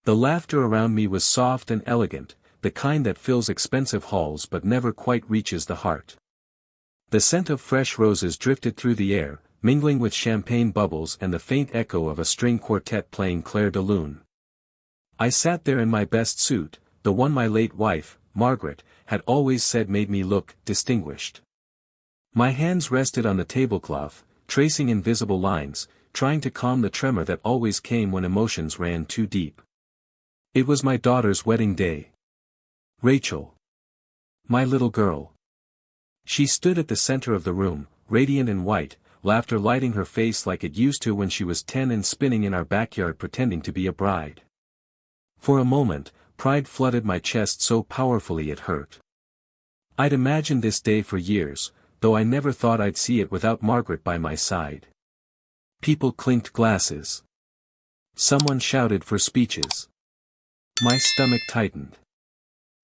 The laughter around me was soft and elegant, the kind that fills expensive halls but never quite reaches the heart. The scent of fresh roses drifted through the air, mingling with champagne bubbles and the faint echo of a string quartet playing Clair de Lune. I sat there in my best suit, the one my late wife, Margaret, had always said made me look distinguished. My hands rested on the tablecloth, tracing invisible lines, trying to calm the tremor that always came when emotions ran too deep. It was my daughter's wedding day. Rachel. My little girl. She stood at the center of the room, radiant in white, laughter lighting her face like it used to when she was 10 and spinning in our backyard pretending to be a bride. For a moment, pride flooded my chest so powerfully it hurt. I'd imagined this day for years, though I never thought I'd see it without Margaret by my side. People clinked glasses. Someone shouted for speeches. My stomach tightened.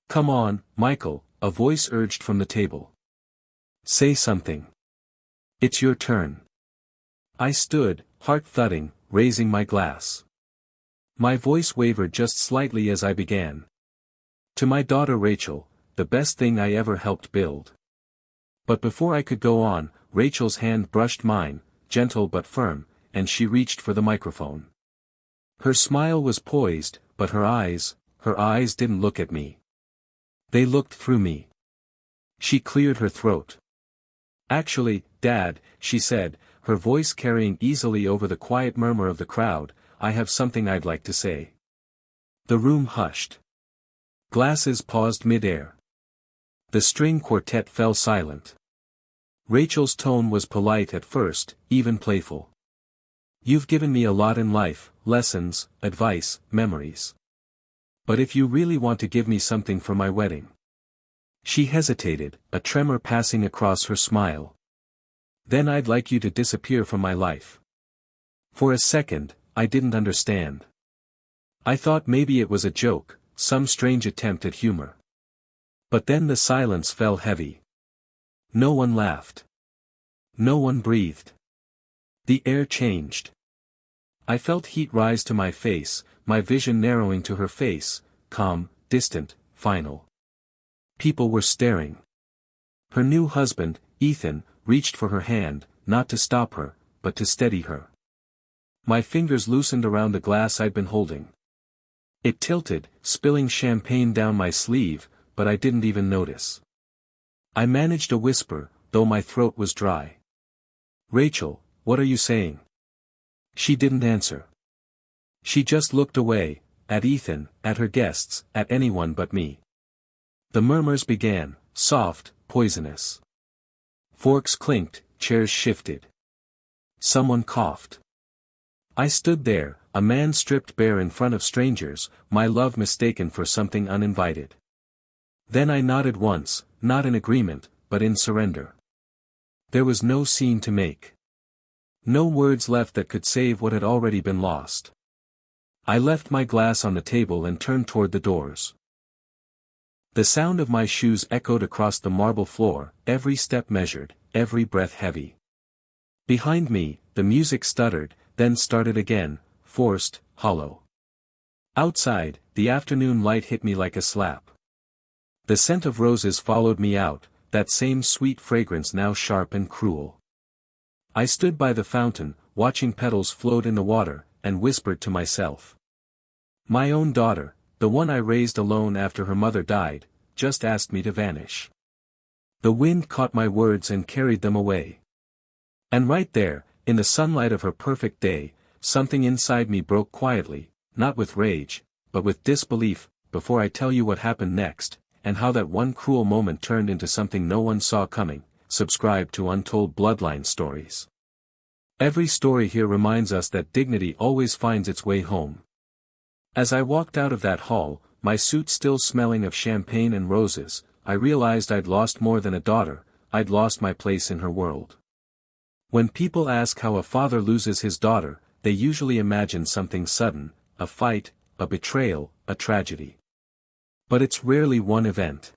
"Come on, Michael," a voice urged from the table. "Say something. It's your turn." I stood, heart thudding, raising my glass. My voice wavered just slightly as I began. "To my daughter Rachel, the best thing I ever helped build." But before I could go on, Rachel's hand brushed mine, gentle but firm, and she reached for the microphone. Her smile was poised, but her eyes didn't look at me. They looked through me. She cleared her throat. "Actually, Dad," she said, her voice carrying easily over the quiet murmur of the crowd, "I have something I'd like to say." The room hushed. Glasses paused mid-air. The string quartet fell silent. Rachel's tone was polite at first, even playful. "You've given me a lot in life, lessons, advice, memories. But if you really want to give me something for my wedding." She hesitated, a tremor passing across her smile. "Then I'd like you to disappear from my life." For a second, I didn't understand. I thought maybe it was a joke, some strange attempt at humor. But then the silence fell heavy. No one laughed. No one breathed. The air changed. I felt heat rise to my face, my vision narrowing to her face, calm, distant, final. People were staring. Her new husband, Ethan, reached for her hand, not to stop her, but to steady her. My fingers loosened around the glass I'd been holding. It tilted, spilling champagne down my sleeve, but I didn't even notice. I managed a whisper, though my throat was dry. "Rachel, what are you saying?" She didn't answer. She just looked away, at Ethan, at her guests, at anyone but me. The murmurs began, soft, poisonous. Forks clinked, chairs shifted. Someone coughed. I stood there, a man stripped bare in front of strangers, my love mistaken for something uninvited. Then I nodded once, not in agreement, but in surrender. There was no scene to make. No words left that could save what had already been lost. I left my glass on the table and turned toward the doors. The sound of my shoes echoed across the marble floor, every step measured, every breath heavy. Behind me, the music stuttered, then started again, forced, hollow. Outside, the afternoon light hit me like a slap. The scent of roses followed me out, that same sweet fragrance now sharp and cruel. I stood by the fountain, watching petals float in the water, and whispered to myself. My own daughter, the one I raised alone after her mother died, just asked me to vanish. The wind caught my words and carried them away. And right there, in the sunlight of her perfect day, something inside me broke quietly, not with rage, but with disbelief. Before I tell you what happened next, and how that one cruel moment turned into something no one saw coming, subscribe to Untold Bloodline Stories. Every story here reminds us that dignity always finds its way home. As I walked out of that hall, my suit still smelling of champagne and roses, I realized I'd lost more than a daughter, I'd lost my place in her world. When people ask how a father loses his daughter, they usually imagine something sudden, a fight, a betrayal, a tragedy. But it's rarely one event.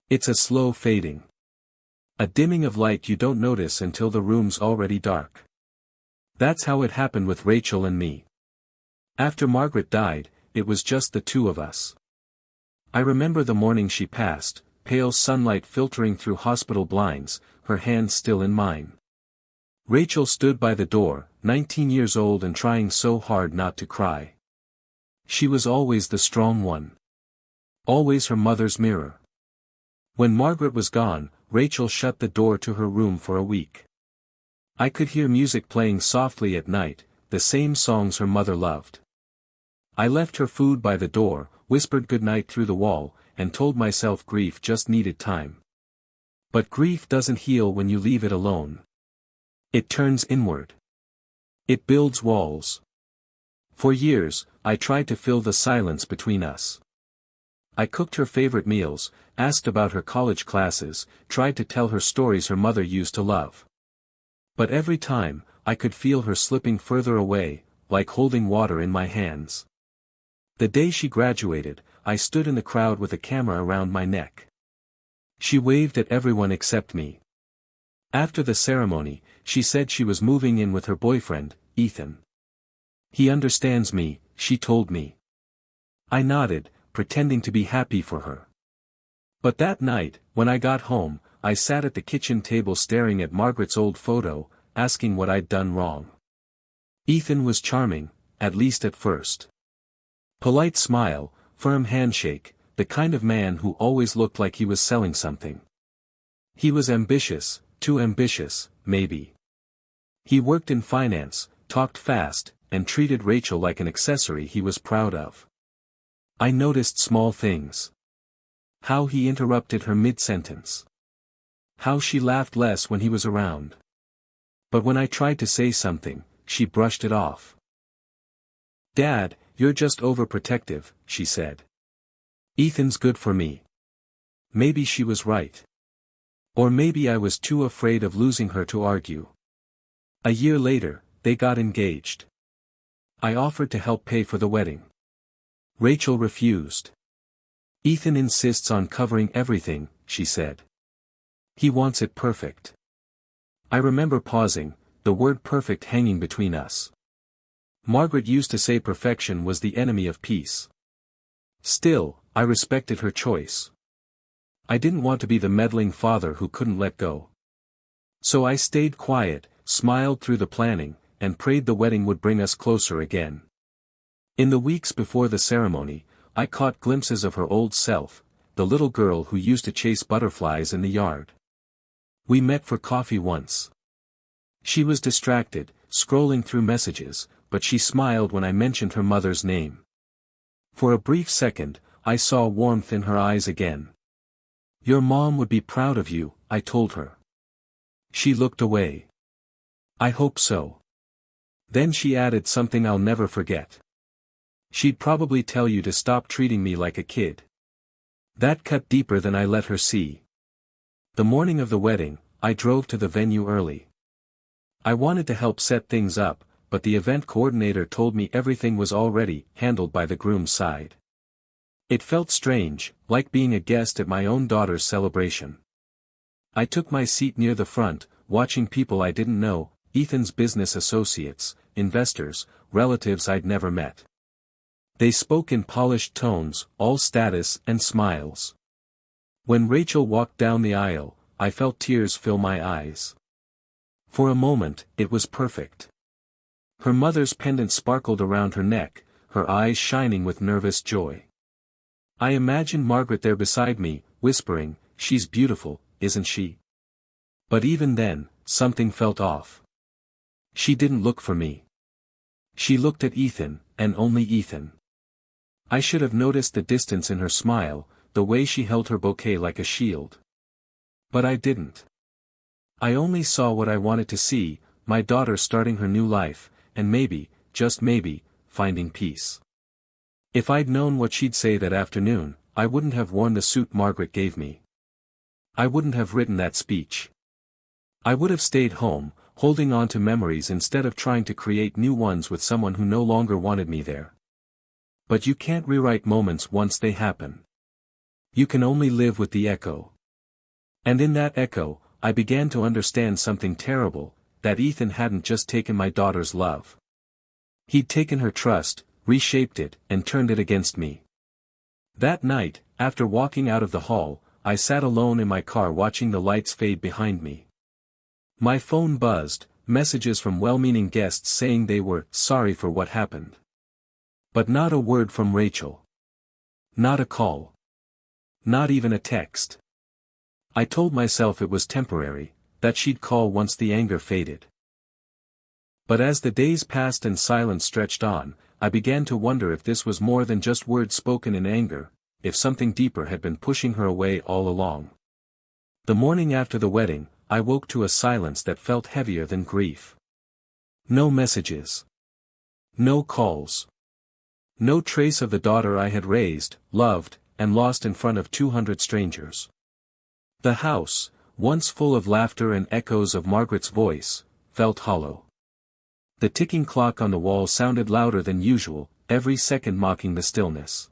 It's a slow fading. A dimming of light you don't notice until the room's already dark. That's how it happened with Rachel and me. After Margaret died, it was just the two of us. I remember the morning she passed, pale sunlight filtering through hospital blinds, her hand still in mine. Rachel stood by the door, 19 years old and trying so hard not to cry. She was always the strong one. Always her mother's mirror. When Margaret was gone, Rachel shut the door to her room for a week. I could hear music playing softly at night, the same songs her mother loved. I left her food by the door, whispered goodnight through the wall, and told myself grief just needed time. But grief doesn't heal when you leave it alone. It turns inward. It builds walls. For years, I tried to fill the silence between us. I cooked her favorite meals, asked about her college classes, tried to tell her stories her mother used to love. But every time, I could feel her slipping further away, like holding water in my hands. The day she graduated, I stood in the crowd with a camera around my neck. She waved at everyone except me. After the ceremony, she said she was moving in with her boyfriend, Ethan. He understands me, she told me. I nodded, pretending to be happy for her. But that night, when I got home, I sat at the kitchen table staring at Margaret's old photo, asking what I'd done wrong. Ethan was charming, at least at first. Polite smile, firm handshake, the kind of man who always looked like he was selling something. He was ambitious, too ambitious, maybe. He worked in finance, talked fast, and treated Rachel like an accessory he was proud of. I noticed small things. How he interrupted her mid-sentence. How she laughed less when he was around. But when I tried to say something, she brushed it off. "Dad, you're just overprotective," she said. "Ethan's good for me." Maybe she was right. Or maybe I was too afraid of losing her to argue. A year later, they got engaged. I offered to help pay for the wedding. Rachel refused. "Ethan insists on covering everything," she said. "He wants it perfect." I remember pausing, the word perfect hanging between us. Margaret used to say perfection was the enemy of peace. Still, I respected her choice. I didn't want to be the meddling father who couldn't let go. So I stayed quiet, smiled through the planning, and prayed the wedding would bring us closer again. In the weeks before the ceremony, I caught glimpses of her old self, the little girl who used to chase butterflies in the yard. We met for coffee once. She was distracted, scrolling through messages, but she smiled when I mentioned her mother's name. For a brief second, I saw warmth in her eyes again. "Your mom would be proud of you," I told her. She looked away. "I hope so." Then she added something I'll never forget. "She'd probably tell you to stop treating me like a kid." That cut deeper than I let her see. The morning of the wedding, I drove to the venue early. I wanted to help set things up, but the event coordinator told me everything was already handled by the groom's side. It felt strange, like being a guest at my own daughter's celebration. I took my seat near the front, watching people I didn't know, Ethan's business associates, investors, relatives I'd never met. They spoke in polished tones, all status and smiles. When Rachel walked down the aisle, I felt tears fill my eyes. For a moment, it was perfect. Her mother's pendant sparkled around her neck, her eyes shining with nervous joy. I imagined Margaret there beside me, whispering, "She's beautiful, isn't she?" But even then, something felt off. She didn't look for me. She looked at Ethan, and only Ethan. I should have noticed the distance in her smile, the way she held her bouquet like a shield. But I didn't. I only saw what I wanted to see, my daughter starting her new life, and maybe, just maybe, finding peace. If I'd known what she'd say that afternoon, I wouldn't have worn the suit Margaret gave me. I wouldn't have written that speech. I would have stayed home, holding on to memories instead of trying to create new ones with someone who no longer wanted me there. But you can't rewrite moments once they happen. You can only live with the echo. And in that echo, I began to understand something terrible, that Ethan hadn't just taken my daughter's love. He'd taken her trust, reshaped it, and turned it against me. That night, after walking out of the hall, I sat alone in my car watching the lights fade behind me. My phone buzzed, messages from well-meaning guests saying they were sorry for what happened. But not a word from Rachel. Not a call. Not even a text. I told myself it was temporary, that she'd call once the anger faded. But as the days passed and silence stretched on, I began to wonder if this was more than just words spoken in anger, if something deeper had been pushing her away all along. The morning after the wedding, I woke to a silence that felt heavier than grief. No messages. No calls. No trace of the daughter I had raised, loved, and lost in front of 200 strangers. The house, once full of laughter and echoes of Margaret's voice, felt hollow. The ticking clock on the wall sounded louder than usual, every second mocking the stillness.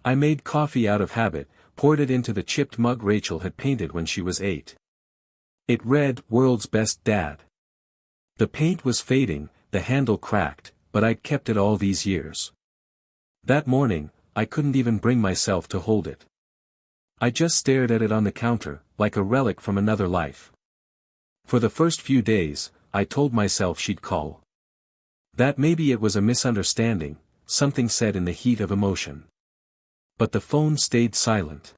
I made coffee out of habit, poured it into the chipped mug Rachel had painted when she was 8. It read, "World's Best Dad." The paint was fading, the handle cracked, but I'd kept it all these years. That morning, I couldn't even bring myself to hold it. I just stared at it on the counter, like a relic from another life. For the first few days, I told myself she'd call. That maybe it was a misunderstanding, something said in the heat of emotion. But the phone stayed silent.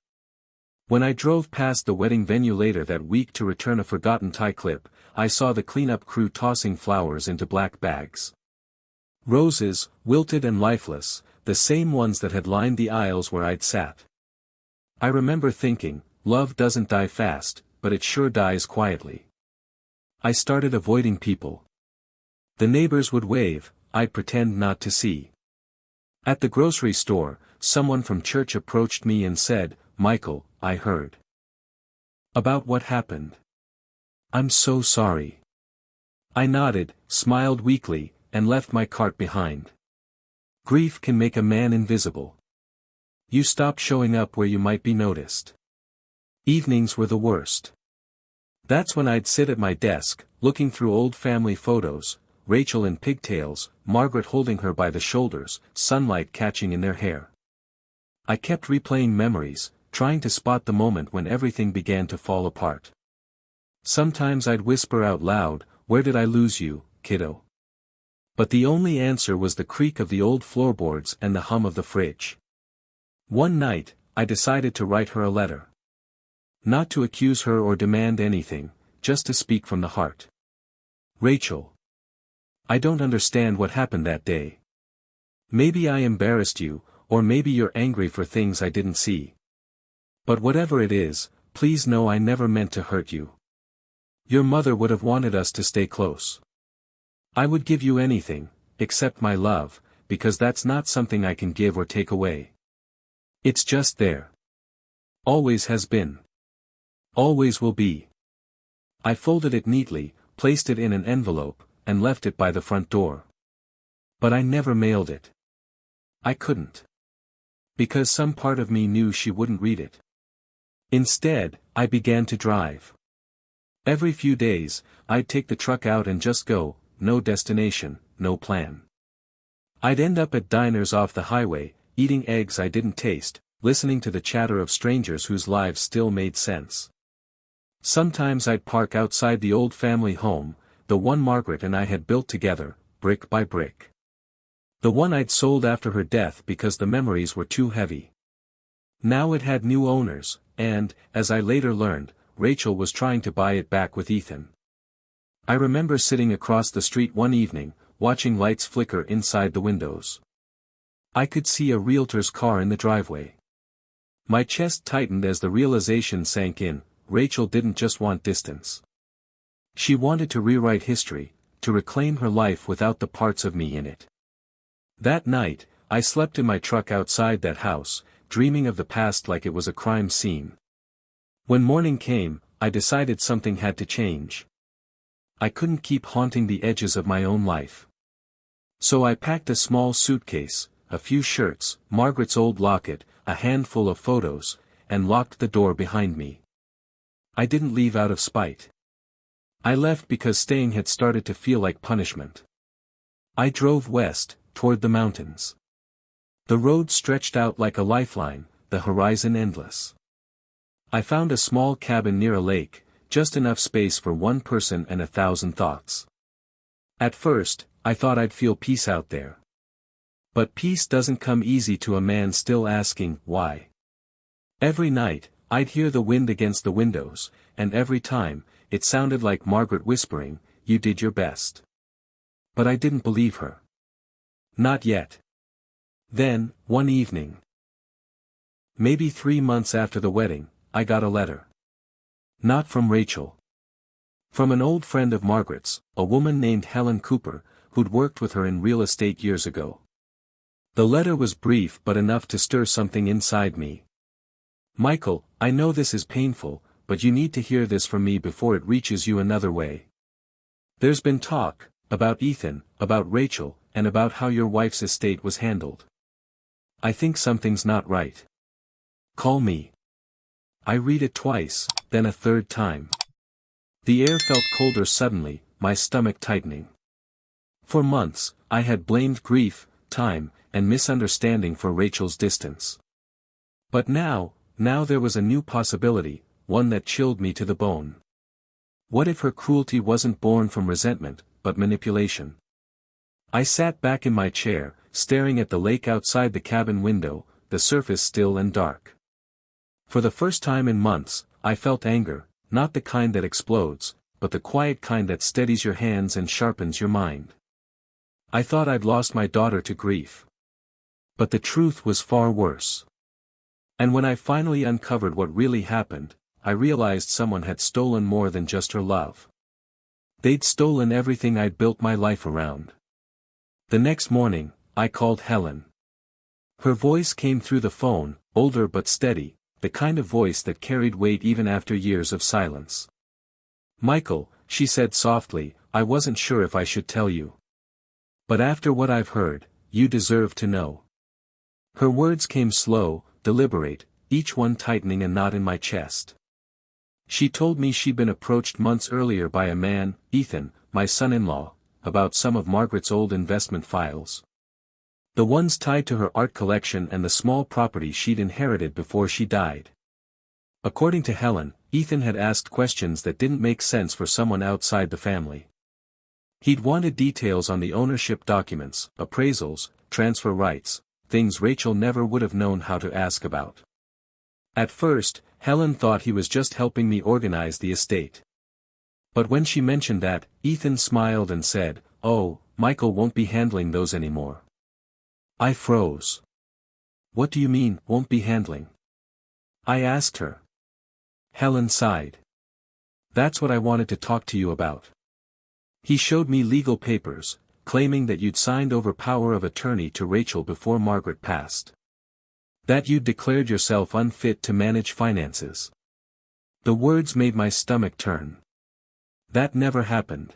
When I drove past the wedding venue later that week to return a forgotten tie clip, I saw the cleanup crew tossing flowers into black bags. Roses, wilted and lifeless, the same ones that had lined the aisles where I'd sat. I remember thinking, love doesn't die fast, but it sure dies quietly. I started avoiding people. The neighbors would wave, I'd pretend not to see. At the grocery store, someone from church approached me and said, "Michael, I heard about what happened. I'm so sorry." I nodded, smiled weakly, and left my cart behind. Grief can make a man invisible. You stop showing up where you might be noticed. Evenings were the worst. That's when I'd sit at my desk, looking through old family photos, Rachel in pigtails, Margaret holding her by the shoulders, sunlight catching in their hair. I kept replaying memories, trying to spot the moment when everything began to fall apart. Sometimes I'd whisper out loud, "Where did I lose you, kiddo?" But the only answer was the creak of the old floorboards and the hum of the fridge. One night, I decided to write her a letter. Not to accuse her or demand anything, just to speak from the heart. Rachel, I don't understand what happened that day. Maybe I embarrassed you, or maybe you're angry for things I didn't see. But whatever it is, please know I never meant to hurt you. Your mother would have wanted us to stay close. I would give you anything, except my love, because that's not something I can give or take away. It's just there. Always has been. Always will be. I folded it neatly, placed it in an envelope, and left it by the front door. But I never mailed it. I couldn't. Because some part of me knew she wouldn't read it. Instead, I began to drive. Every few days, I'd take the truck out and just go, no destination, no plan. I'd end up at diners off the highway, eating eggs I didn't taste, listening to the chatter of strangers whose lives still made sense. Sometimes I'd park outside the old family home, the one Margaret and I had built together, brick by brick. The one I'd sold after her death because the memories were too heavy. Now it had new owners, and, as I later learned, Rachel was trying to buy it back with Ethan. I remember sitting across the street one evening, watching lights flicker inside the windows. I could see a realtor's car in the driveway. My chest tightened as the realization sank in, Rachel didn't just want distance. She wanted to rewrite history, to reclaim her life without the parts of me in it. That night, I slept in my truck outside that house, dreaming of the past like it was a crime scene. When morning came, I decided something had to change. I couldn't keep haunting the edges of my own life. So I packed a small suitcase, a few shirts, Margaret's old locket, a handful of photos, and locked the door behind me. I didn't leave out of spite. I left because staying had started to feel like punishment. I drove west, toward the mountains. The road stretched out like a lifeline, the horizon endless. I found a small cabin near a lake, just enough space for one person and 1,000 thoughts. At first, I thought I'd feel peace out there. But peace doesn't come easy to a man still asking, why? Every night, I'd hear the wind against the windows, and every time, it sounded like Margaret whispering, "You did your best." But I didn't believe her. Not yet. Then, one evening, maybe 3 months after the wedding, I got a letter. Not from Rachel. From an old friend of Margaret's, a woman named Helen Cooper, who'd worked with her in real estate years ago. The letter was brief but enough to stir something inside me. "Michael, I know this is painful, but you need to hear this from me before it reaches you another way. There's been talk, about Ethan, about Rachel, and about how your wife's estate was handled. I think something's not right. Call me." I read it twice, then a third time. The air felt colder suddenly, my stomach tightening. For months, I had blamed grief, time, and misunderstanding for Rachel's distance. But now there was a new possibility, one that chilled me to the bone. What if her cruelty wasn't born from resentment, but manipulation? I sat back in my chair, staring at the lake outside the cabin window, the surface still and dark. For the first time in months, I felt anger, not the kind that explodes, but the quiet kind that steadies your hands and sharpens your mind. I thought I'd lost my daughter to grief. But the truth was far worse. And when I finally uncovered what really happened, I realized someone had stolen more than just her love. They'd stolen everything I'd built my life around. The next morning, I called Helen. Her voice came through the phone, older but steady, the kind of voice that carried weight even after years of silence. "Michael," she said softly, "I wasn't sure if I should tell you. But after what I've heard, you deserve to know." Her words came slow, deliberate, each one tightening a knot in my chest. She told me she'd been approached months earlier by a man, Ethan, my son-in-law, about some of Margaret's old investment files. The ones tied to her art collection and the small property she'd inherited before she died. According to Helen, Ethan had asked questions that didn't make sense for someone outside the family. He'd wanted details on the ownership documents, appraisals, transfer rights, things Rachel never would have known how to ask about. At first, Helen thought he was just helping me organize the estate. But when she mentioned that, Ethan smiled and said, "Oh, Michael won't be handling those anymore." I froze. "What do you mean, won't be handling?" I asked her. Helen sighed. "That's what I wanted to talk to you about. He showed me legal papers, claiming that you'd signed over power of attorney to Rachel before Margaret passed. That you'd declared yourself unfit to manage finances." The words made my stomach turn. "That never happened."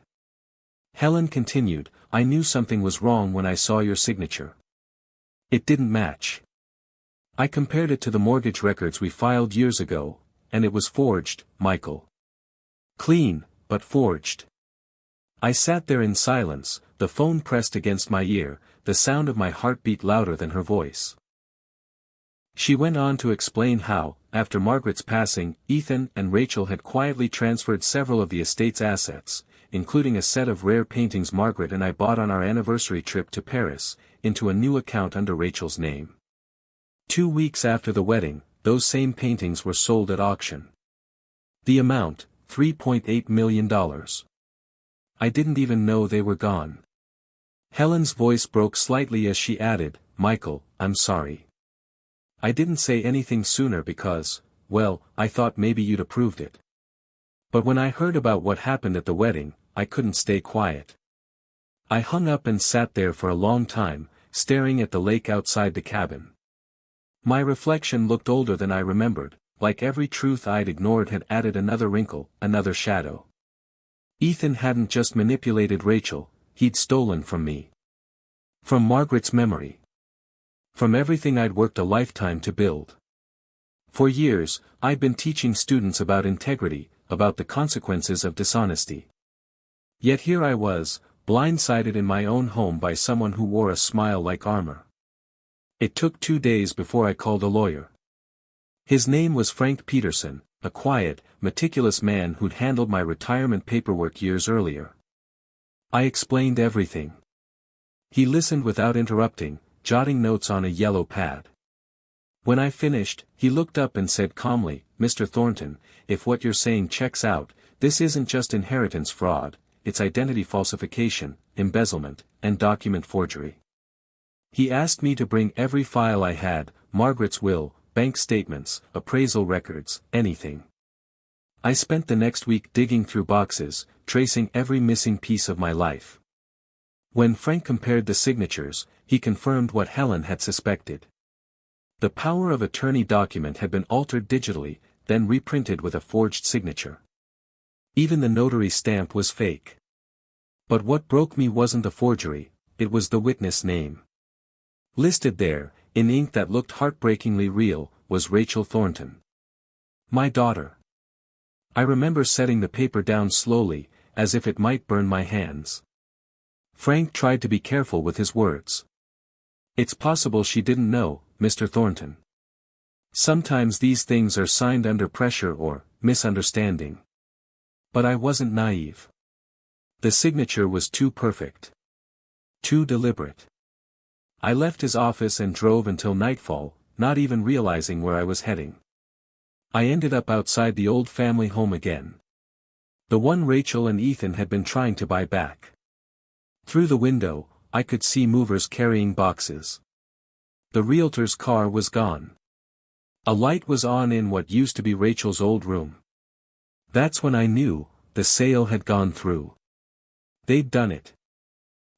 Helen continued, "I knew something was wrong when I saw your signature. It didn't match. I compared it to the mortgage records we filed years ago, and it was forged, Michael. Clean, but forged." I sat there in silence, the phone pressed against my ear, the sound of my heartbeat louder than her voice. She went on to explain how, after Margaret's passing, Ethan and Rachel had quietly transferred several of the estate's assets, including a set of rare paintings Margaret and I bought on our anniversary trip to Paris, into a new account under Rachel's name. 2 weeks after the wedding, those same paintings were sold at auction. The amount, $3.8 million. I didn't even know they were gone. Helen's voice broke slightly as she added, "Michael, I'm sorry. I didn't say anything sooner because, well, I thought maybe you'd approved it. But when I heard about what happened at the wedding, I couldn't stay quiet." I hung up and sat there for a long time, staring at the lake outside the cabin. My reflection looked older than I remembered, like every truth I'd ignored had added another wrinkle, another shadow. Ethan hadn't just manipulated Rachel, he'd stolen from me. From Margaret's memory. From everything I'd worked a lifetime to build. For years, I'd been teaching students about integrity, about the consequences of dishonesty. Yet here I was, blindsided in my own home by someone who wore a smile like armor. It took 2 days before I called a lawyer. His name was Frank Peterson, a quiet, meticulous man who'd handled my retirement paperwork years earlier. I explained everything. He listened without interrupting, jotting notes on a yellow pad. When I finished, he looked up and said calmly, "Mr. Thornton, if what you're saying checks out, this isn't just inheritance fraud, it's identity falsification, embezzlement, and document forgery." He asked me to bring every file I had, Margaret's will, bank statements, appraisal records, anything. I spent the next week digging through boxes, tracing every missing piece of my life. When Frank compared the signatures, he confirmed what Helen had suspected. The power of attorney document had been altered digitally, then reprinted with a forged signature. Even the notary stamp was fake. But what broke me wasn't the forgery, it was the witness name. Listed there, in ink that looked heartbreakingly real, was Rachel Thornton. My daughter. I remember setting the paper down slowly, as if it might burn my hands. Frank tried to be careful with his words. "It's possible she didn't know, Mr. Thornton. Sometimes these things are signed under pressure or misunderstanding." But I wasn't naive. The signature was too perfect. Too deliberate. I left his office and drove until nightfall, not even realizing where I was heading. I ended up outside the old family home again. The one Rachel and Ethan had been trying to buy back. Through the window, I could see movers carrying boxes. The realtor's car was gone. A light was on in what used to be Rachel's old room. That's when I knew, the sale had gone through. They'd done it.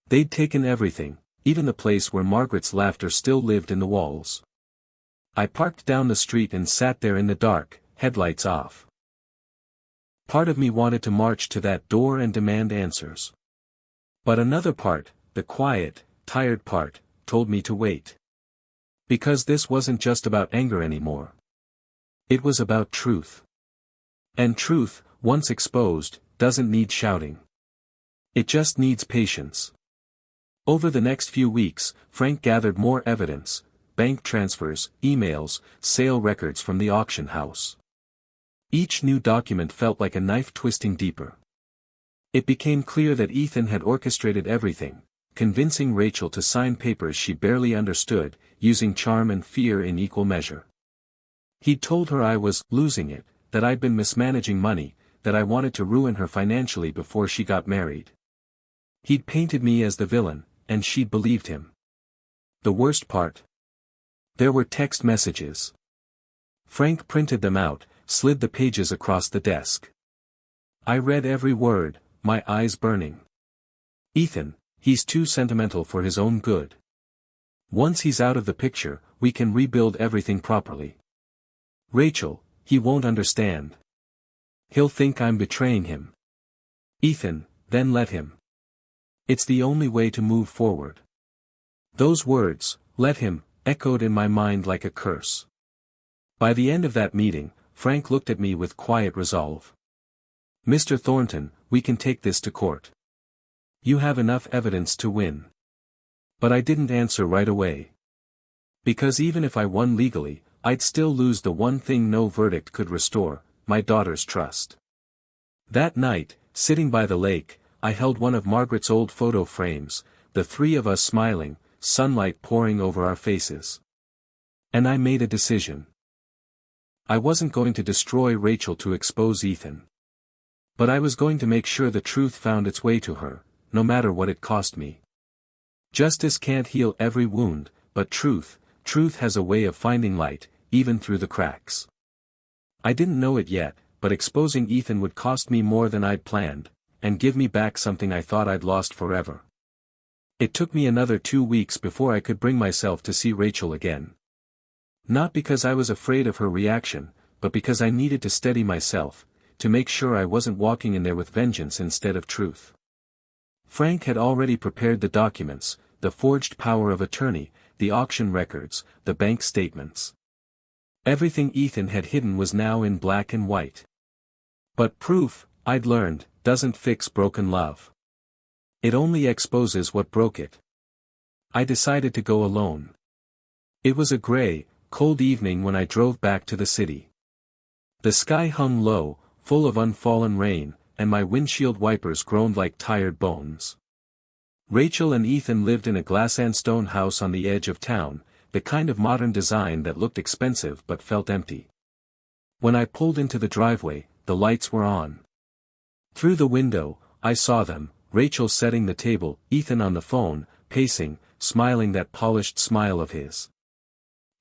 They'd taken everything, even the place where Margaret's laughter still lived in the walls. I parked down the street and sat there in the dark, headlights off. Part of me wanted to march to that door and demand answers. But another part, the quiet, tired part, told me to wait. Because this wasn't just about anger anymore. It was about truth. And truth, once exposed, doesn't need shouting. It just needs patience. Over the next few weeks, Frank gathered more evidence, bank transfers, emails, sale records from the auction house. Each new document felt like a knife twisting deeper. It became clear that Ethan had orchestrated everything, convincing Rachel to sign papers she barely understood, using charm and fear in equal measure. He'd told her I was losing it, that I'd been mismanaging money, that I wanted to ruin her financially before she got married. He'd painted me as the villain, and she'd believed him. The worst part? There were text messages. Frank printed them out, slid the pages across the desk. I read every word, my eyes burning. "Ethan, he's too sentimental for his own good. Once he's out of the picture, we can rebuild everything properly. Rachel, he won't understand. He'll think I'm betraying him. Ethan, then let him. It's the only way to move forward." Those words, "let him," echoed in my mind like a curse. By the end of that meeting, Frank looked at me with quiet resolve. "Mr. Thornton, we can take this to court. You have enough evidence to win." But I didn't answer right away. Because even if I won legally, I'd still lose the one thing no verdict could restore, my daughter's trust. That night, sitting by the lake, I held one of Margaret's old photo frames, the three of us smiling, sunlight pouring over our faces. And I made a decision. I wasn't going to destroy Rachel to expose Ethan. But I was going to make sure the truth found its way to her, no matter what it cost me. Justice can't heal every wound, but truth has a way of finding light, even through the cracks. I didn't know it yet, but exposing Ethan would cost me more than I'd planned, and give me back something I thought I'd lost forever. It took me another 2 weeks before I could bring myself to see Rachel again. Not because I was afraid of her reaction, but because I needed to steady myself, to make sure I wasn't walking in there with vengeance instead of truth. Frank had already prepared the documents, the forged power of attorney, the auction records, the bank statements. Everything Ethan had hidden was now in black and white. But proof, I'd learned, doesn't fix broken love. It only exposes what broke it. I decided to go alone. It was a gray, cold evening when I drove back to the city. The sky hung low, full of unfallen rain, and my windshield wipers groaned like tired bones. Rachel and Ethan lived in a glass and stone house on the edge of town, the kind of modern design that looked expensive but felt empty. When I pulled into the driveway, the lights were on. Through the window, I saw them, Rachel setting the table, Ethan on the phone, pacing, smiling that polished smile of his.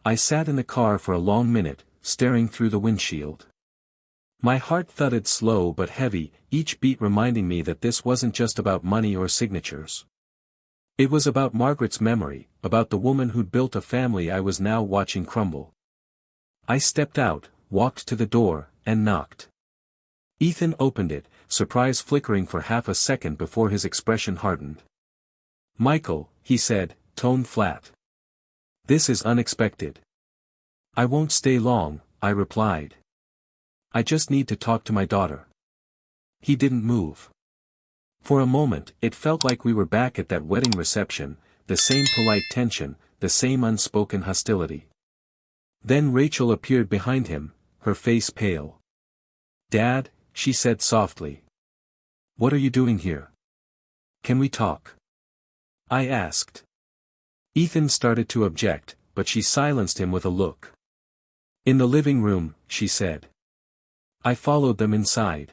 I sat in the car for a long minute, staring through the windshield. My heart thudded slow but heavy, each beat reminding me that this wasn't just about money or signatures. It was about Margaret's memory, about the woman who'd built a family I was now watching crumble. I stepped out, walked to the door, and knocked. Ethan opened it, surprise flickering for half a second before his expression hardened. "Michael," he said, tone flat. "This is unexpected." "I won't stay long," I replied. "I just need to talk to my daughter." He didn't move. For a moment, it felt like we were back at that wedding reception, the same polite tension, the same unspoken hostility. Then Rachel appeared behind him, her face pale. "Dad," she said softly. "What are you doing here? Can we talk?" I asked. Ethan started to object, but she silenced him with a look. "In the living room," she said. I followed them inside.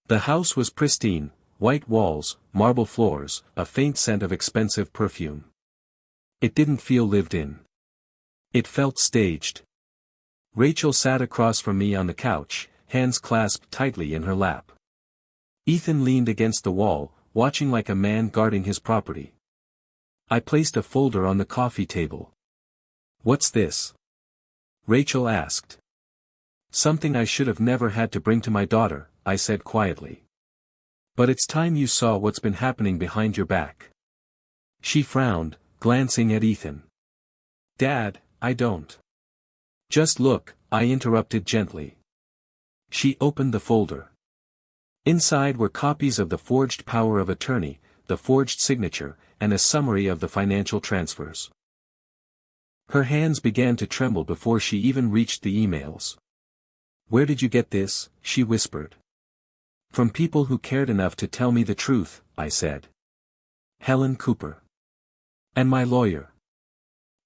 The house was pristine, white walls, marble floors, a faint scent of expensive perfume. It didn't feel lived in. It felt staged. Rachel sat across from me on the couch, hands clasped tightly in her lap. Ethan leaned against the wall, watching like a man guarding his property. I placed a folder on the coffee table. "What's this?" Rachel asked. "Something I should have never had to bring to my daughter," I said quietly. "But it's time you saw what's been happening behind your back." She frowned, glancing at Ethan. "Dad, I don't." "Just look," I interrupted gently. She opened the folder. Inside were copies of the forged power of attorney, the forged signature, and a summary of the financial transfers. Her hands began to tremble before she even reached the emails. "Where did you get this?" she whispered. "From people who cared enough to tell me the truth," I said. "Helen Cooper. And my lawyer.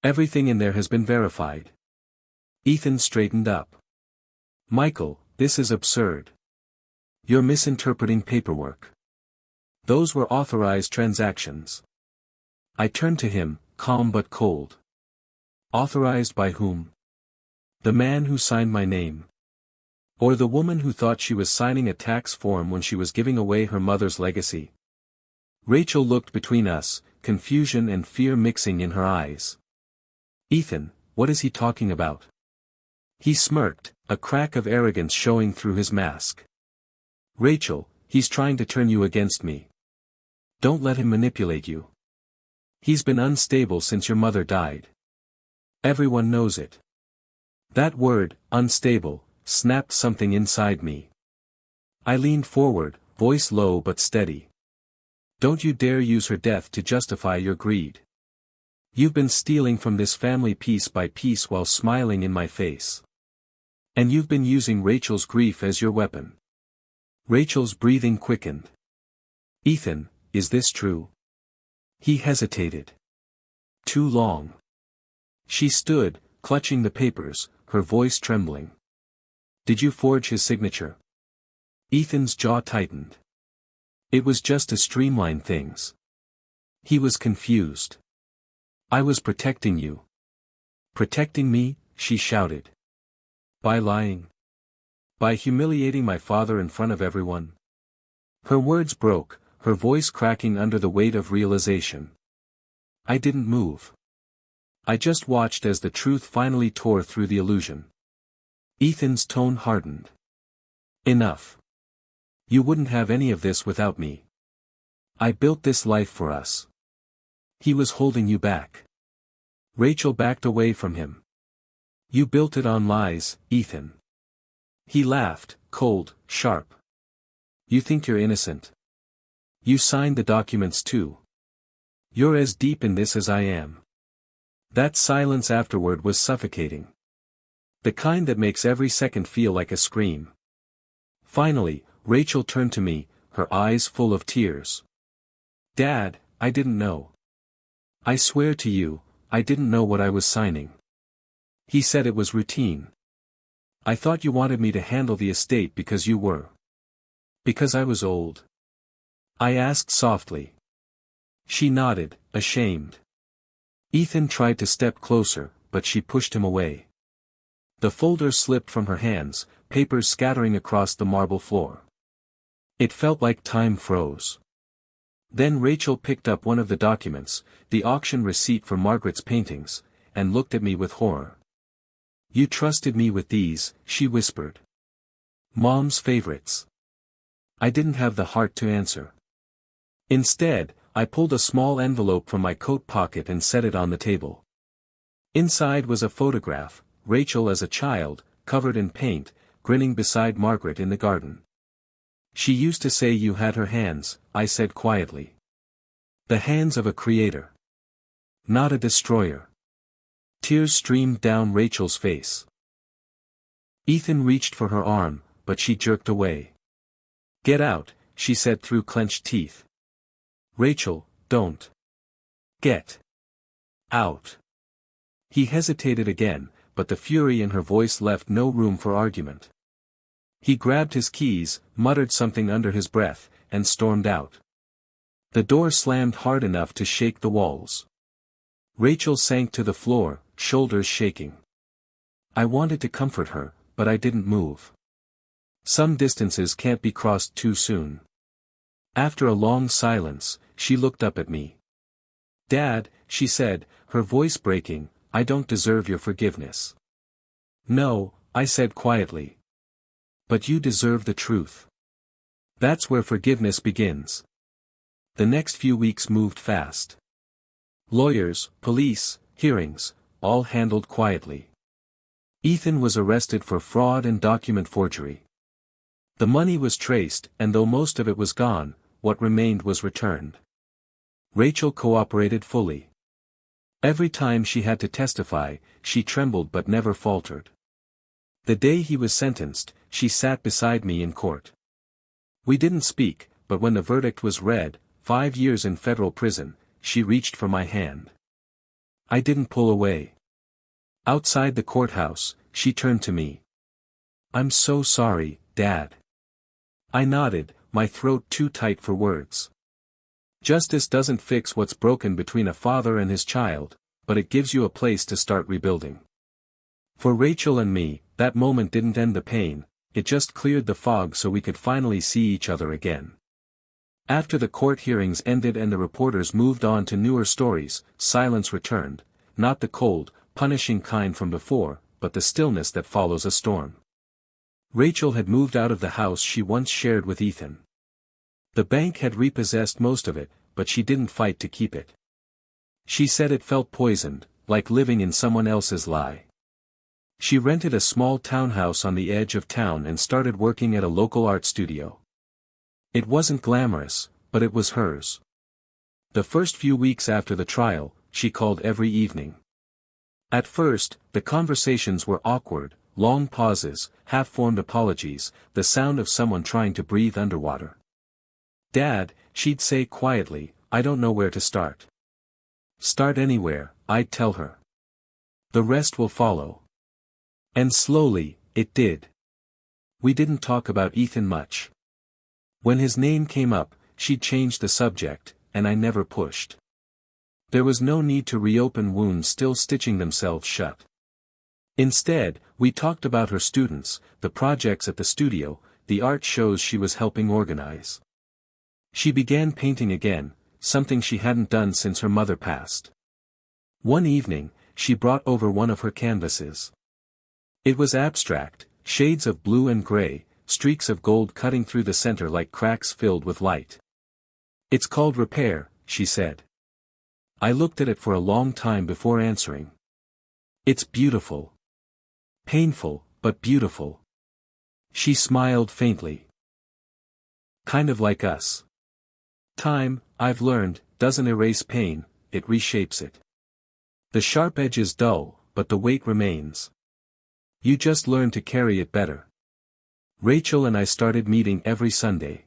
Everything in there has been verified." Ethan straightened up. "Michael, this is absurd. You're misinterpreting paperwork. Those were authorized transactions." I turned to him, calm but cold. "Authorized by whom? The man who signed my name? Or the woman who thought she was signing a tax form when she was giving away her mother's legacy?" Rachel looked between us, confusion and fear mixing in her eyes. "Ethan, what is he talking about?" He smirked, a crack of arrogance showing through his mask. "Rachel, he's trying to turn you against me. Don't let him manipulate you. He's been unstable since your mother died. Everyone knows it." That word, unstable, snapped something inside me. I leaned forward, voice low but steady. "Don't you dare use her death to justify your greed. You've been stealing from this family piece by piece while smiling in my face. And you've been using Rachel's grief as your weapon." Rachel's breathing quickened. "Ethan, is this true?" He hesitated. "Too long." She stood, clutching the papers, her voice trembling. "Did you forge his signature?" Ethan's jaw tightened. It was just to streamline things. He was confused. "I was protecting you." "Protecting me?" she shouted. "By lying? By humiliating my father in front of everyone?" Her words broke, her voice cracking under the weight of realization. I didn't move. I just watched as the truth finally tore through the illusion. Ethan's tone hardened. "Enough. You wouldn't have any of this without me. I built this life for us. He was holding you back." Rachel backed away from him. "You built it on lies, Ethan." He laughed, cold, sharp. "You think you're innocent? You signed the documents too. You're as deep in this as I am. That silence afterward was suffocating. The kind that makes every second feel like a scream. Finally, Rachel turned to me, her eyes full of tears. Dad, I didn't know. I swear to you, I didn't know what I was signing. He said it was routine. I thought you wanted me to handle the estate because you were. Because I was old. I asked softly. She nodded, ashamed. Ethan tried to step closer, but she pushed him away. The folder slipped from her hands, papers scattering across the marble floor. It felt like time froze. Then Rachel picked up one of the documents, the auction receipt for Margaret's paintings, and looked at me with horror. You trusted me with these, she whispered. Mom's favorites. I didn't have the heart to answer. Instead, I pulled a small envelope from my coat pocket and set it on the table. Inside was a photograph, Rachel as a child, covered in paint, grinning beside Margaret in the garden. She used to say you had her hands, I said quietly. The hands of a creator. Not a destroyer. Tears streamed down Rachel's face. Ethan reached for her arm, but she jerked away. Get out, she said through clenched teeth. Rachel, don't. Get out. He hesitated again, but the fury in her voice left no room for argument. He grabbed his keys, muttered something under his breath, and stormed out. The door slammed hard enough to shake the walls. Rachel sank to the floor, shoulders shaking. I wanted to comfort her, but I didn't move. Some distances can't be crossed too soon. After a long silence, she looked up at me. Dad, she said, her voice breaking, I don't deserve your forgiveness. No, I said quietly. But you deserve the truth. That's where forgiveness begins. The next few weeks moved fast. Lawyers, police, hearings, all handled quietly. Ethan was arrested for fraud and document forgery. The money was traced, and though most of it was gone, what remained was returned. Rachel cooperated fully. Every time she had to testify, she trembled but never faltered. The day he was sentenced, she sat beside me in court. We didn't speak, but when the verdict was read, 5 years in federal prison, she reached for my hand. I didn't pull away. Outside the courthouse, she turned to me. I'm so sorry, Dad. I nodded, my throat too tight for words. Justice doesn't fix what's broken between a father and his child, but it gives you a place to start rebuilding. For Rachel and me, that moment didn't end the pain, it just cleared the fog so we could finally see each other again. After the court hearings ended and the reporters moved on to newer stories, silence returned, not the cold, punishing kind from before, but the stillness that follows a storm. Rachel had moved out of the house she once shared with Ethan. The bank had repossessed most of it, but she didn't fight to keep it. She said it felt poisoned, like living in someone else's lie. She rented a small townhouse on the edge of town and started working at a local art studio. It wasn't glamorous, but it was hers. The first few weeks after the trial, she called every evening. At first, the conversations were awkward, long pauses, half-formed apologies, the sound of someone trying to breathe underwater. Dad, she'd say quietly, I don't know where to start. Start anywhere, I'd tell her. The rest will follow. And slowly, it did. We didn't talk about Ethan much. When his name came up, she'd changed the subject, and I never pushed. There was no need to reopen wounds still stitching themselves shut. Instead, we talked about her students, the projects at the studio, the art shows she was helping organize. She began painting again, something she hadn't done since her mother passed. One evening, she brought over one of her canvases. It was abstract, shades of blue and gray, streaks of gold cutting through the center like cracks filled with light. It's called Repair, she said. I looked at it for a long time before answering. It's beautiful. Painful, but beautiful. She smiled faintly. Kind of like us. Time, I've learned, doesn't erase pain, it reshapes it. The sharp edge is dull, but the weight remains. You just learn to carry it better. Rachel and I started meeting every Sunday.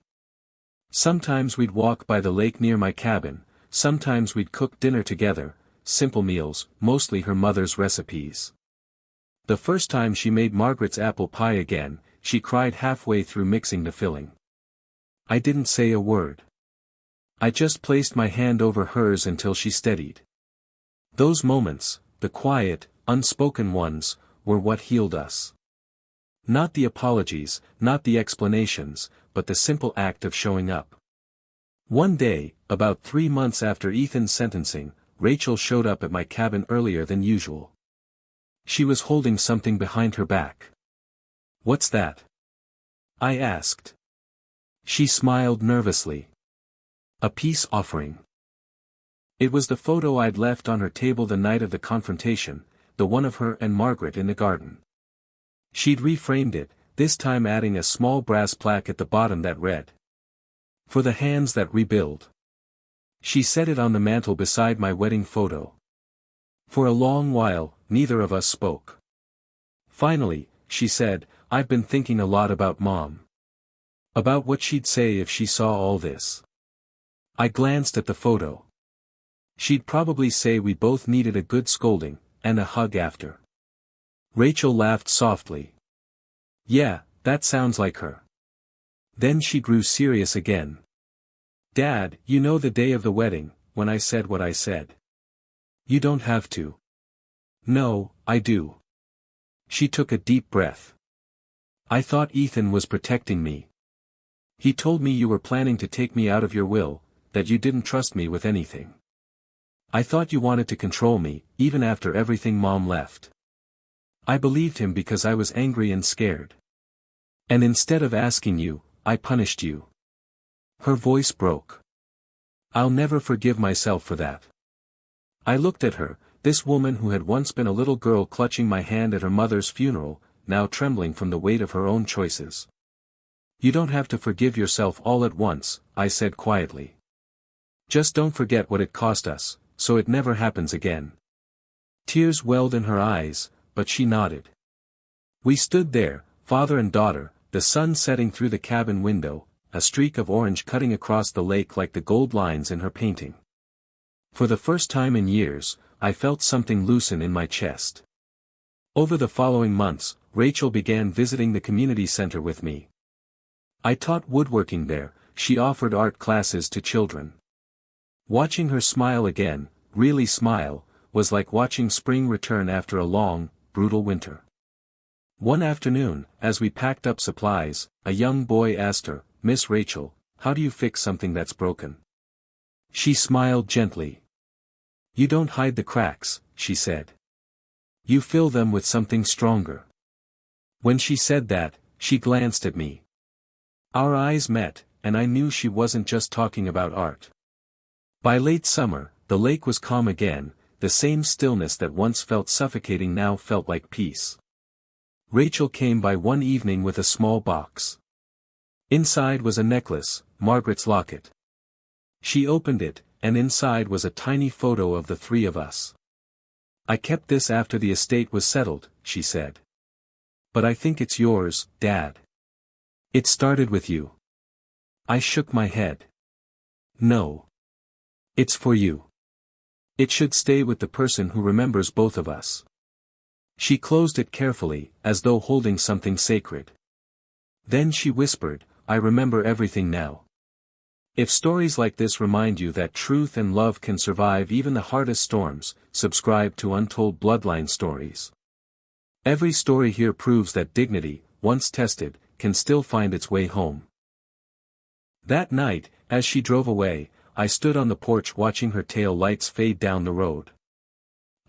Sometimes we'd walk by the lake near my cabin, sometimes we'd cook dinner together, simple meals, mostly her mother's recipes. The first time she made Margaret's apple pie again, she cried halfway through mixing the filling. I didn't say a word. I just placed my hand over hers until she steadied. Those moments, the quiet, unspoken ones, were what healed us. Not the apologies, not the explanations, but the simple act of showing up. One day, about 3 months after Ethan's sentencing, Rachel showed up at my cabin earlier than usual. She was holding something behind her back. "What's that?" I asked. She smiled nervously. "A peace offering." It was the photo I'd left on her table the night of the confrontation, the one of her and Margaret in the garden. She'd reframed it, this time adding a small brass plaque at the bottom that read, "For the hands that rebuild." She set it on the mantel beside my wedding photo. For a long while, neither of us spoke. Finally, she said, "I've been thinking a lot about Mom. About what she'd say if she saw all this." I glanced at the photo. She'd probably say we both needed a good scolding, and a hug after. Rachel laughed softly. "Yeah, that sounds like her." Then she grew serious again. "Dad, you know the day of the wedding, when I said what I said. You don't have to." "No, I do." She took a deep breath. "I thought Ethan was protecting me. He told me you were planning to take me out of your will, that you didn't trust me with anything. I thought you wanted to control me, even after everything Mom left. I believed him because I was angry and scared. And instead of asking you, I punished you." Her voice broke. "I'll never forgive myself for that." I looked at her, this woman who had once been a little girl clutching my hand at her mother's funeral, now trembling from the weight of her own choices. "You don't have to forgive yourself all at once," I said quietly. "Just don't forget what it cost us, so it never happens again." Tears welled in her eyes, but she nodded. We stood there, father and daughter, the sun setting through the cabin window, a streak of orange cutting across the lake like the gold lines in her painting. For the first time in years, I felt something loosen in my chest. Over the following months, Rachel began visiting the community center with me. I taught woodworking there, she offered art classes to children. Watching her smile again, really smile, was like watching spring return after a long, brutal winter. One afternoon, as we packed up supplies, a young boy asked her, "Miss Rachel, how do you fix something that's broken?" She smiled gently. "You don't hide the cracks," she said. "You fill them with something stronger." When she said that, she glanced at me. Our eyes met, and I knew she wasn't just talking about art. By late summer, the lake was calm again, the same stillness that once felt suffocating now felt like peace. Rachel came by one evening with a small box. Inside was a necklace, Margaret's locket. She opened it, and inside was a tiny photo of the three of us. "I kept this after the estate was settled," she said. "But I think it's yours, Dad. It started with you." I shook my head. "No. It's for you. It should stay with the person who remembers both of us." She closed it carefully, as though holding something sacred. Then she whispered, "I remember everything now." If stories like this remind you that truth and love can survive even the hardest storms, subscribe to Untold Bloodline Stories. Every story here proves that dignity, once tested, can still find its way home. That night, as she drove away, I stood on the porch watching her tail lights fade down the road.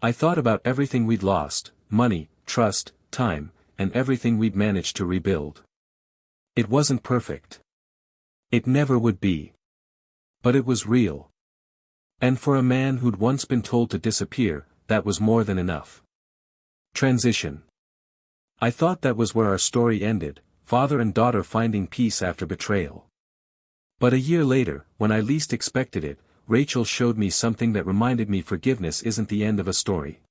I thought about everything we'd lost, money, trust, time, and everything we'd managed to rebuild. It wasn't perfect. It never would be. But it was real. And for a man who'd once been told to disappear, that was more than enough. Transition. I thought that was where our story ended, father and daughter finding peace after betrayal. But a year later, when I least expected it, Rachel showed me something that reminded me forgiveness isn't the end of a story.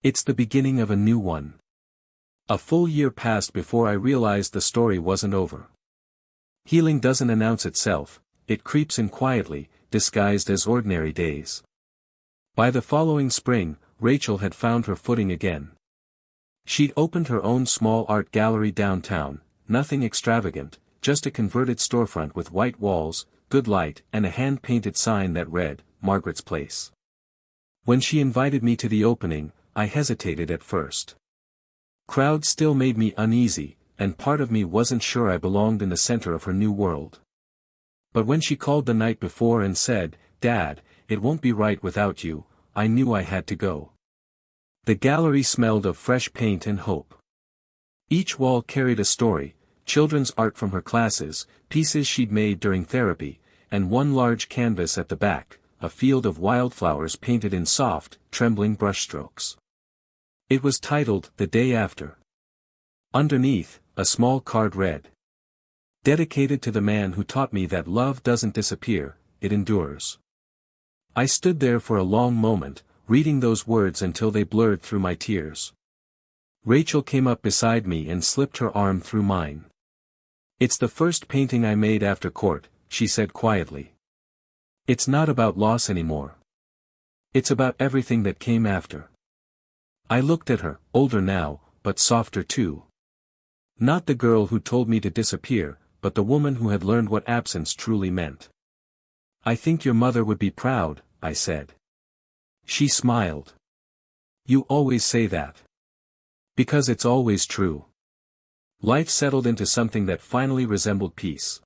It's the beginning of a new one. A full year passed before I realized the story wasn't over. Healing doesn't announce itself, it creeps in quietly, disguised as ordinary days. By the following spring, Rachel had found her footing again. She'd opened her own small art gallery downtown, nothing extravagant, just a converted storefront with white walls, good light, and a hand-painted sign that read, Margaret's Place. When she invited me to the opening, I hesitated at first. Crowds still made me uneasy, and part of me wasn't sure I belonged in the center of her new world. But when she called the night before and said, "Dad, it won't be right without you," I knew I had to go. The gallery smelled of fresh paint and hope. Each wall carried a story, children's art from her classes, pieces she'd made during therapy, and one large canvas at the back, a field of wildflowers painted in soft, trembling brushstrokes. It was titled, The Day After. Underneath, a small card read, "Dedicated to the man who taught me that love doesn't disappear, it endures." I stood there for a long moment, reading those words until they blurred through my tears. Rachel came up beside me and slipped her arm through mine. "It's the first painting I made after court," she said quietly. "It's not about loss anymore. It's about everything that came after." I looked at her, older now, but softer too. Not the girl who told me to disappear, but the woman who had learned what absence truly meant. "I think your mother would be proud," I said. She smiled. "You always say that." "Because it's always true." Life settled into something that finally resembled peace.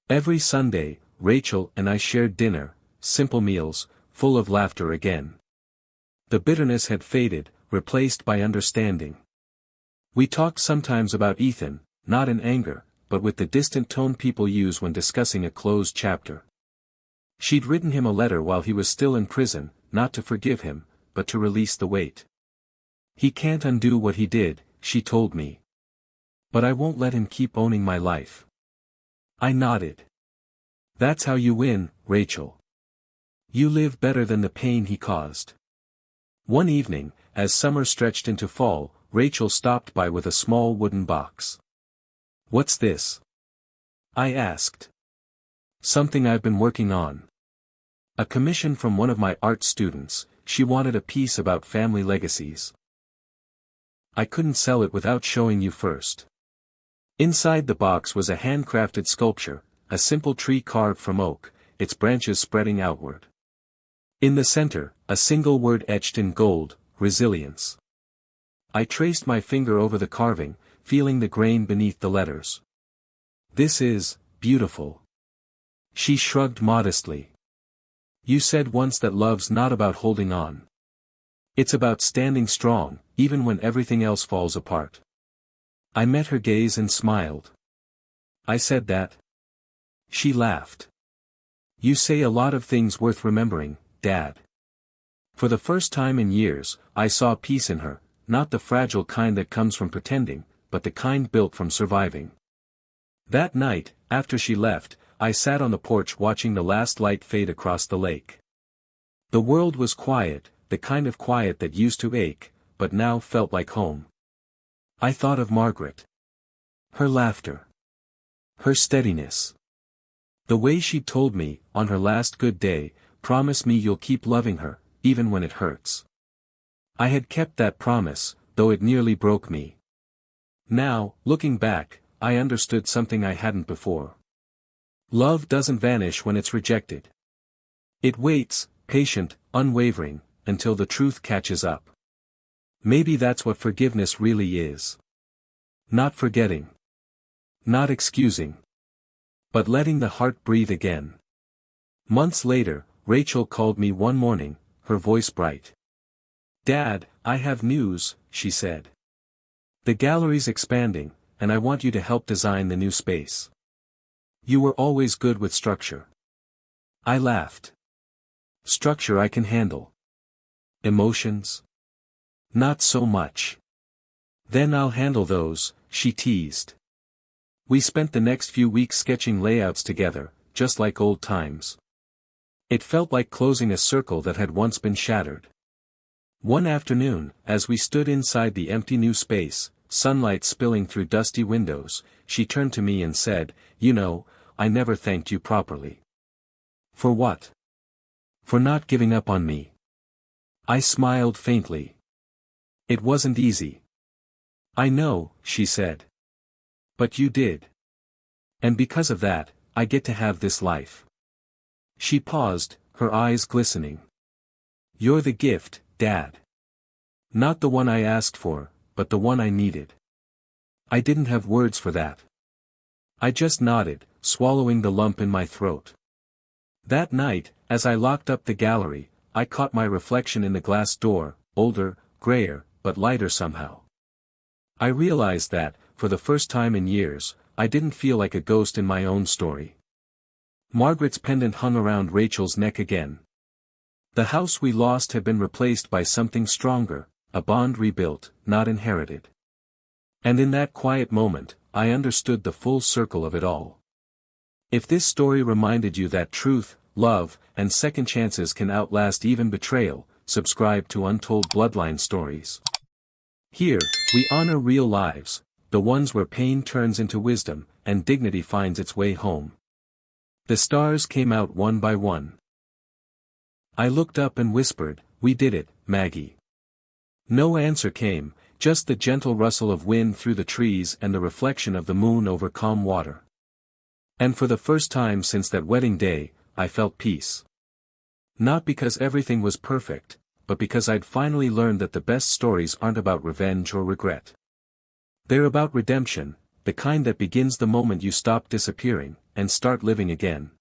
Every Sunday, Rachel and I shared dinner, simple meals, full of laughter again. The bitterness had faded, replaced by understanding. We talked sometimes about Ethan, not in anger, but with the distant tone people use when discussing a closed chapter. She'd written him a letter while he was still in prison, not to forgive him, but to release the weight. "He can't undo what he did," she told me. "But I won't let him keep owning my life." I nodded. "That's how you win, Rachel. You live better than the pain he caused." One evening, as summer stretched into fall, Rachel stopped by with a small wooden box. "What's this?" I asked. "Something I've been working on. A commission from one of my art students. She wanted a piece about family legacies. I couldn't sell it without showing you first." Inside the box was a handcrafted sculpture, a simple tree carved from oak, its branches spreading outward. In the center, a single word etched in gold, resilience. I traced my finger over the carving, feeling the grain beneath the letters. "This is beautiful." She shrugged modestly. "You said once that love's not about holding on. It's about standing strong, even when everything else falls apart." I met her gaze and smiled. "I said that?" She laughed. "You say a lot of things worth remembering, Dad." For the first time in years, I saw peace in her, not the fragile kind that comes from pretending, but the kind built from surviving. That night, after she left, I sat on the porch watching the last light fade across the lake. The world was quiet, the kind of quiet that used to ache, but now felt like home. I thought of Margaret. Her laughter. Her steadiness. The way she told me, on her last good day, "Promise me you'll keep loving her, even when it hurts." I had kept that promise, though it nearly broke me. Now, looking back, I understood something I hadn't before. Love doesn't vanish when it's rejected. It waits, patient, unwavering, until the truth catches up. Maybe that's what forgiveness really is. Not forgetting. Not excusing. But letting the heart breathe again. Months later, Rachel called me one morning, her voice bright. "Dad, I have news," she said. "The gallery's expanding, and I want you to help design the new space. You were always good with structure." I laughed. "Structure I can handle. Emotions? Not so much." "Then I'll handle those," she teased. We spent the next few weeks sketching layouts together, just like old times. It felt like closing a circle that had once been shattered. One afternoon, as we stood inside the empty new space, sunlight spilling through dusty windows, she turned to me and said, "You know, I never thanked you properly." "For what?" "For not giving up on me." I smiled faintly. "It wasn't easy." "I know," she said. "But you did. And because of that, I get to have this life." She paused, her eyes glistening. "You're the gift, Dad. Not the one I asked for, but the one I needed." I didn't have words for that. I just nodded, swallowing the lump in my throat. That night, as I locked up the gallery, I caught my reflection in the glass door, older, grayer, but lighter somehow. I realized that, for the first time in years, I didn't feel like a ghost in my own story. Margaret's pendant hung around Rachel's neck again. The house we lost had been replaced by something stronger, a bond rebuilt, not inherited. And in that quiet moment, I understood the full circle of it all. If this story reminded you that truth, love, and second chances can outlast even betrayal, subscribe to Untold Bloodline Stories. Here, we honor real lives, the ones where pain turns into wisdom, and dignity finds its way home. The stars came out one by one. I looked up and whispered, "We did it, Maggie." No answer came, just the gentle rustle of wind through the trees and the reflection of the moon over calm water. And for the first time since that wedding day, I felt peace. Not because everything was perfect, but because I'd finally learned that the best stories aren't about revenge or regret. They're about redemption, the kind that begins the moment you stop disappearing, and start living again.